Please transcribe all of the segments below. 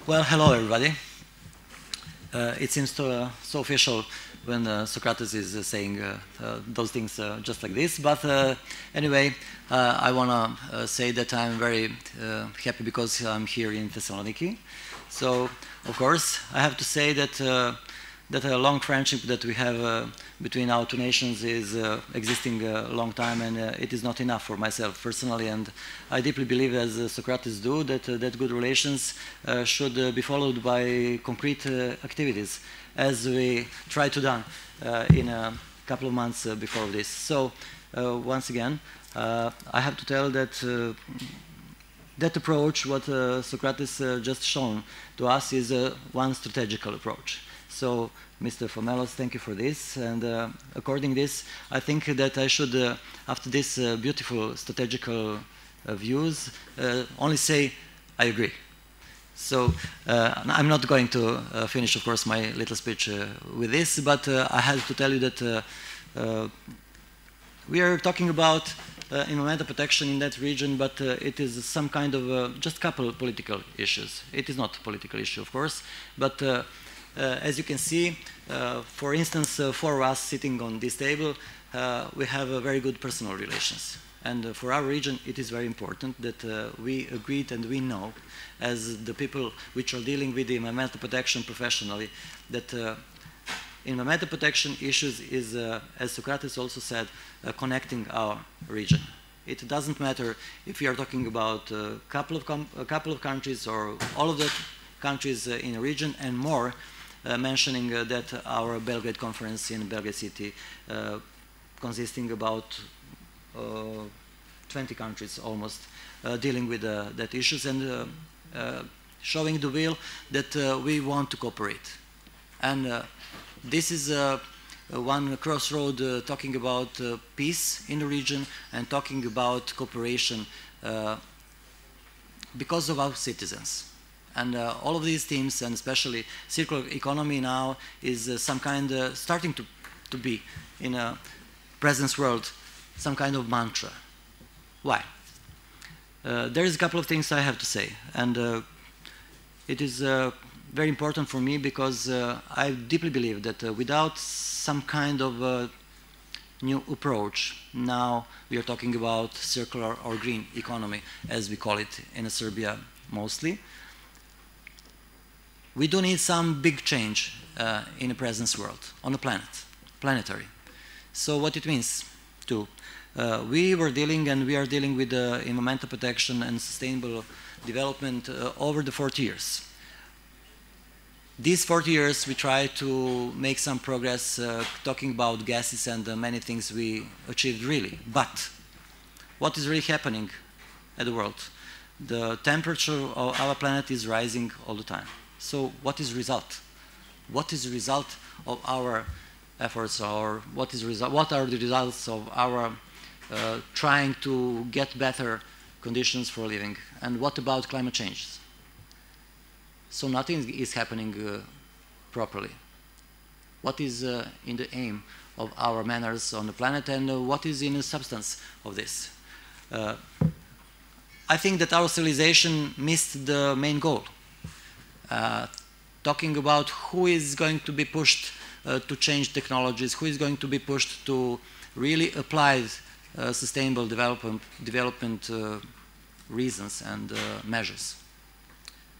Well, hello everybody. It seems so official when Socrates is saying those things just like this. But anyway, I want to say that I'm very happy because I'm here in Thessaloniki. So, of course, I have to say that that a long friendship that we have between our two nations is existing a long time, and it is not enough for myself personally. And I deeply believe, as Socrates do, that that good relations should be followed by concrete activities, as we try to do in a couple of months before this. So, once again, I have to tell that that approach, what Socrates just shown to us, is one strategical approach. So, Mr. Fomelos, thank you for this. And according to this, I think that I should, after this beautiful strategical views, only say, I agree. So I'm not going to finish, of course, my little speech with this, but I have to tell you that we are talking about environmental protection in that region, but it is some kind of just couple of political issues. It is not a political issue, of course, but as you can see, for instance, for us sitting on this table, we have very good personal relations. And for our region, it is very important that we agreed and we know, as the people which are dealing with the environmental protection professionally, that environmental protection issues is, as Socrates also said, connecting our region. It doesn't matter if we are talking about a couple of countries or all of the countries in a region, and more, mentioning that our Belgrade conference in Belgrade city, consisting about 20 countries almost, dealing with that issues, and showing the will that we want to cooperate. And this is one crossroad talking about peace in the region and talking about cooperation because of our citizens. And all of these themes, and especially circular economy now, is some kind starting to be, in a present world, some kind of mantra. Why? There is a couple of things I have to say, and it is very important for me because I deeply believe that without some kind of new approach, now we are talking about circular or green economy, as we call it in Serbia mostly. We do need some big change in the present world, on the planet, planetary. So what it means too. We were dealing and we are dealing with environmental protection and sustainable development over the 40 years. These 40 years we try to make some progress talking about gases and many things we achieved really. But what is really happening at the world? The temperature of our planet is rising all the time. So what is the result? What is the result of our efforts, or what are the results of our trying to get better conditions for living? And what about climate change? So nothing is happening properly. What is in the aim of our manners on the planet, and what is in the substance of this? I think that our civilization missed the main goal. Talking about who is going to be pushed to change technologies, who is going to be pushed to really apply sustainable development reasons and measures.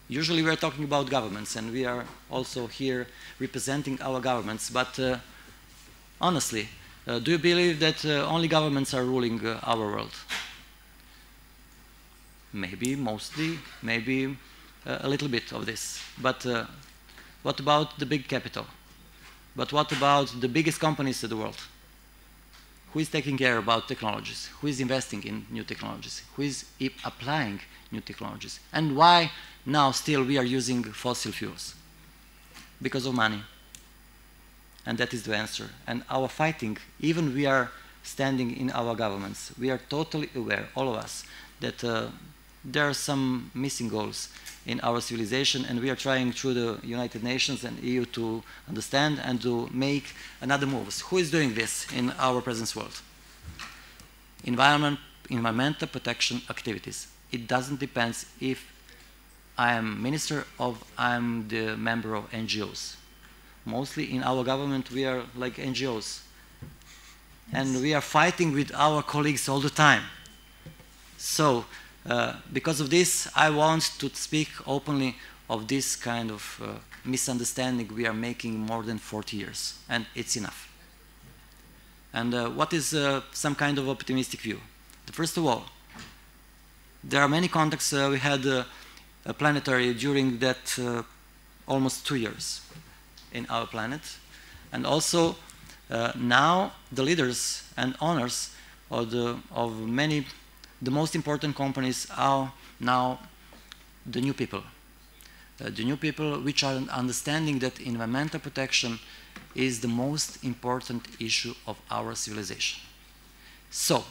Usually we are talking about governments, and we are also here representing our governments, but honestly, do you believe that only governments are ruling our world? Maybe, mostly, maybe a little bit of this. But what about the big capital? But what about the biggest companies in the world? Who is taking care about technologies? Who is investing in new technologies? Who is applying new technologies? And why now still we are using fossil fuels? Because of money. And that is the answer. And our fighting, even we are standing in our governments, we are totally aware, all of us, that there are some missing goals in our civilization, and we are trying through the United Nations and EU to understand and to make another moves. Who is doing this in our present world? Environmental protection activities. It doesn't depend if I'm the member of NGOs. Mostly in our government we are like NGOs. And we are fighting with our colleagues all the time. So, because of this, I want to speak openly of this kind of misunderstanding we are making more than 40 years, and it's enough. And what is some kind of optimistic view? First of all, there are many contacts we had planetary during that almost 2 years in our planet, and also now the leaders and owners of the most important companies are now the new people. The new people which are understanding that environmental protection is the most important issue of our civilization. So,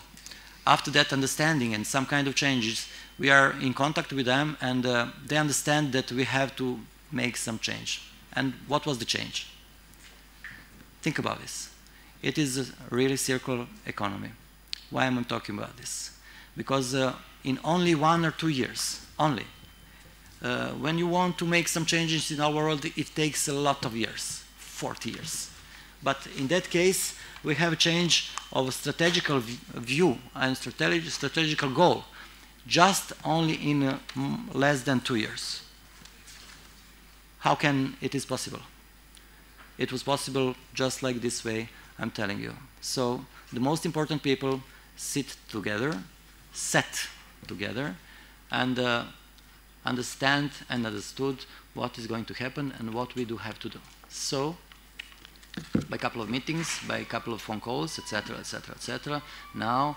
after that understanding and some kind of changes, we are in contact with them, and they understand that we have to make some change. And what was the change? Think about this. It is a really circular economy. Why am I talking about this? Because in only 1 or 2 years, only, when you want to make some changes in our world, it takes a lot of years, 40 years. But in that case, we have a change of a strategical view and strategical goal, just only in less than 2 years. How can it is possible? It was possible just like this way, I'm telling you. So the most important people sit together, and understand and understood what is going to happen and what we do have to do. So, by a couple of meetings, by a couple of phone calls, etc., etc., etc., now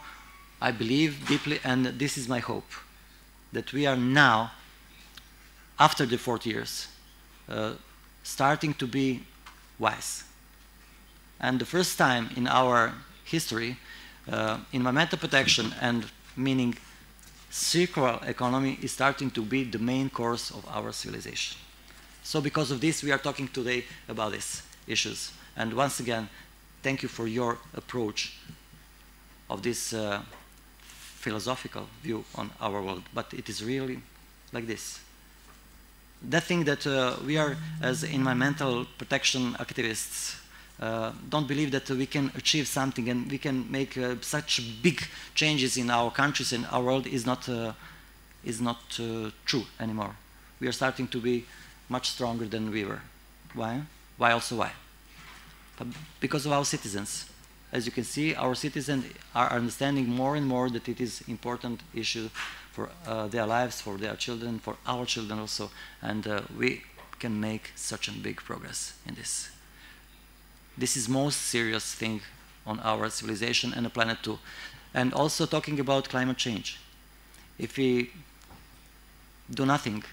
I believe deeply, and this is my hope, that we are now, after the 40 years, starting to be wise. And the first time in our history, environmental protection, and meaning circular economy, is starting to be the main course of our civilization. So because of this, we are talking today about these issues. And once again, thank you for your approach of this philosophical view on our world. But it is really like this. That thing that we are, as environmental protection activists, don't believe that we can achieve something and we can make such big changes in our countries and our world is not true anymore. We are starting to be much stronger than we were. Why? Why also why? Because of our citizens. As you can see, our citizens are understanding more and more that it is an important issue for their lives, for their children, for our children also, and we can make such a big progress in this. This is the most serious thing on our civilization and the planet too. And also talking about climate change. If we do nothing,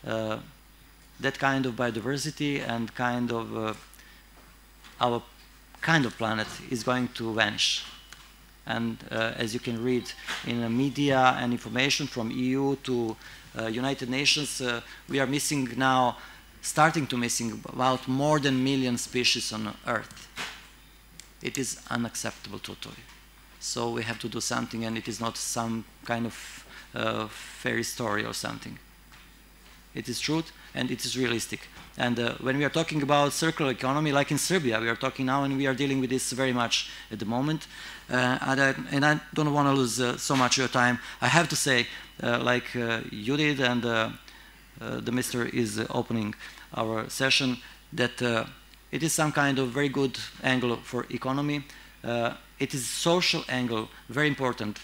that kind of biodiversity and kind of our kind of planet is going to vanish. And as you can read in the media and information from EU to United Nations, we are missing now, starting to missing about more than 1 million species on Earth. It is unacceptable totally. So we have to do something, and it is not some kind of fairy story or something. It is truth, and it is realistic. And when we are talking about circular economy, like in Serbia, we are talking now, and we are dealing with this very much at the moment. And I don't want to lose so much of your time. I have to say, like you did, and the Minister is opening our session, that it is some kind of very good angle for economy. It is social angle, very important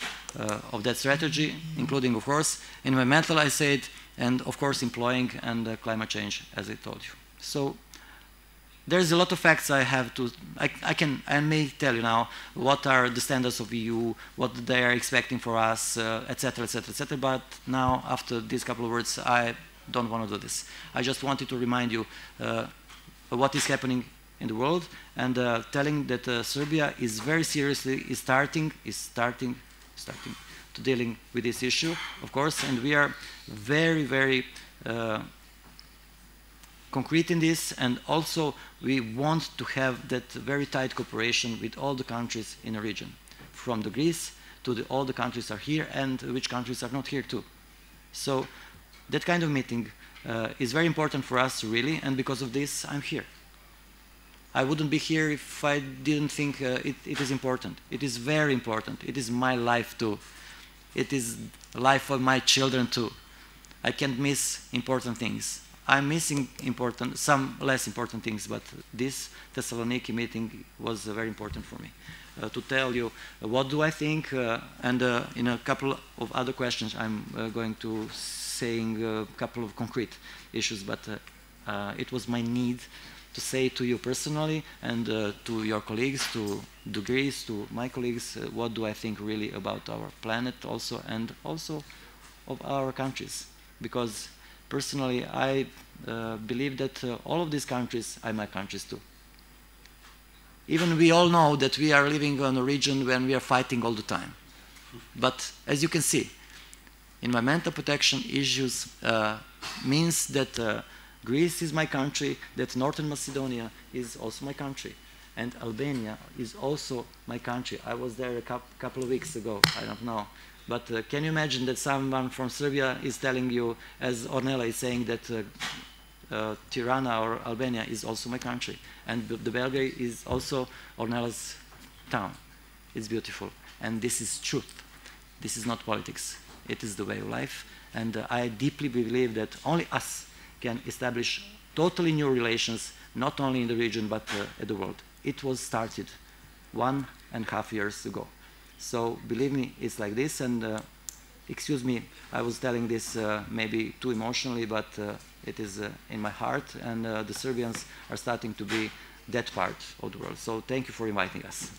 of that strategy, including, of course, environmental, I said, and of course employing and climate change, as I told you. So there's a lot of facts I have to, I may tell you now what are the standards of EU, what they are expecting for us, etc., etc., etc. But now, after these couple of words, I don't want to do this. I just wanted to remind you what is happening in the world, and telling that Serbia is very seriously starting to dealing with this issue, of course, and we are very, very concrete in this, and also we want to have that very tight cooperation with all the countries in the region, from the Greece to all the countries are here, and which countries are not here too. So that kind of meeting is very important for us, really, and because of this, I'm here. I wouldn't be here if I didn't think it is important. It is very important. It is my life too. It is the life of my children too. I can't miss important things. I'm missing some less important things, but this Thessaloniki meeting was very important for me. To tell you what do I think, and in a couple of other questions I'm going to saying a couple of concrete issues, but it was my need to say to you personally and to your colleagues, to Greece, to my colleagues, what do I think really about our planet also, and also of our countries. Because personally, I believe that all of these countries are my countries too. Even we all know that we are living in a region when we are fighting all the time. But as you can see, environmental protection issues means that Greece is my country, that Northern Macedonia is also my country, and Albania is also my country. I was there a couple of weeks ago, I don't know. But can you imagine that someone from Serbia is telling you, as Ornella is saying, that Tirana or Albania is also my country, and the Belgrade is also Ornella's town. It's beautiful, and this is truth. This is not politics. It is the way of life, and I deeply believe that only us can establish totally new relations, not only in the region, but at the world. It was started 1.5 years ago. So believe me, it's like this, and excuse me, I was telling this maybe too emotionally, but it is in my heart, and the Serbians are starting to be that part of the world. So thank you for inviting us.